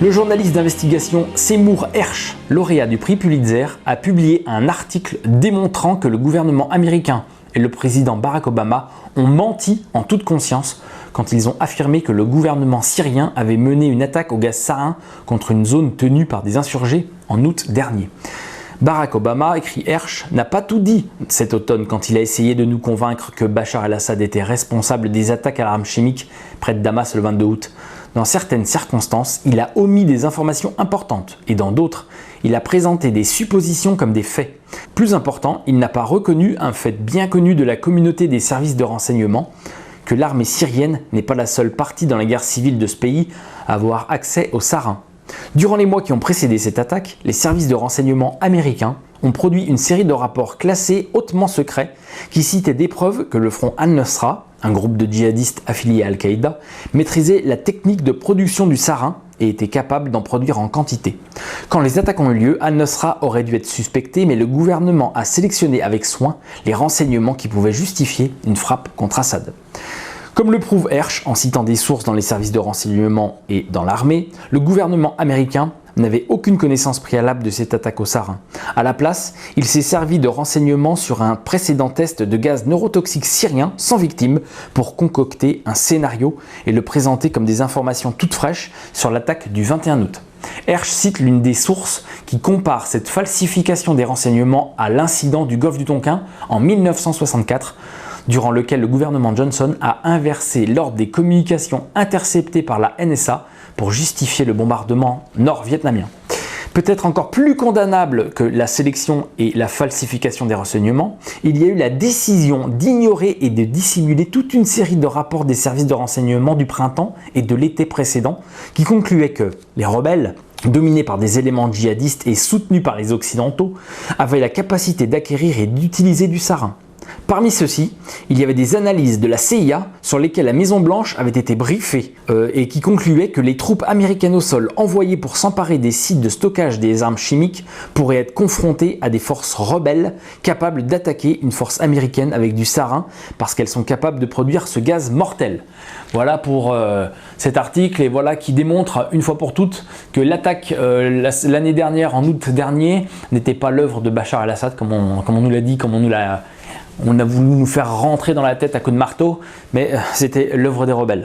Le journaliste d'investigation Seymour Hersh, lauréat du prix Pulitzer, a publié un article démontrant que le gouvernement américain et le président Barack Obama ont menti en toute conscience quand ils ont affirmé que le gouvernement syrien avait mené une attaque au gaz sarin contre une zone tenue par des insurgés en août dernier. Barack Obama, écrit Hersh, n'a pas tout dit cet automne quand il a essayé de nous convaincre que Bachar el-Assad était responsable des attaques à l'arme chimique près de Damas le 22 août. Dans certaines circonstances, il a omis des informations importantes et dans d'autres, il a présenté des suppositions comme des faits. Plus important, il n'a pas reconnu un fait bien connu de la communauté des services de renseignement, que l'armée syrienne n'est pas la seule partie dans la guerre civile de ce pays à avoir accès au sarin. Durant les mois qui ont précédé cette attaque, les services de renseignement américains ont produit une série de rapports classés hautement secrets qui citaient des preuves que le front Al-Nusra, un groupe de djihadistes affiliés à Al-Qaïda, maîtrisait la technique de production du sarin et était capable d'en produire en quantité. Quand les attaques ont eu lieu, Al-Nusra aurait dû être suspecté, mais le gouvernement a sélectionné avec soin les renseignements qui pouvaient justifier une frappe contre Assad. Comme le prouve Hersh en citant des sources dans les services de renseignement et dans l'armée, le gouvernement américain n'avait aucune connaissance préalable de cette attaque au sarin. À la place, il s'est servi de renseignements sur un précédent test de gaz neurotoxique syrien sans victime pour concocter un scénario et le présenter comme des informations toutes fraîches sur l'attaque du 21 août. Hersh cite l'une des sources qui compare cette falsification des renseignements à l'incident du golfe du Tonkin en 1964, durant lequel le gouvernement Johnson a inversé l'ordre des communications interceptées par la NSA pour justifier le bombardement nord-vietnamien. Peut-être encore plus condamnable que la sélection et la falsification des renseignements, il y a eu la décision d'ignorer et de dissimuler toute une série de rapports des services de renseignement du printemps et de l'été précédent qui concluaient que les rebelles, dominés par des éléments djihadistes et soutenus par les Occidentaux, avaient la capacité d'acquérir et d'utiliser du sarin. Parmi ceux-ci, il y avait des analyses de la CIA sur lesquelles la Maison-Blanche avait été briefée et qui concluaient que les troupes américaines au sol envoyées pour s'emparer des sites de stockage des armes chimiques pourraient être confrontées à des forces rebelles capables d'attaquer une force américaine avec du sarin parce qu'elles sont capables de produire ce gaz mortel. Voilà pour cet article et voilà qui démontre une fois pour toutes que l'attaque l'année dernière, en août dernier, n'était pas l'œuvre de Bachar el-Assad comme on nous l'a dit, on a voulu nous faire rentrer dans la tête à coups de marteau, mais c'était l'œuvre des rebelles.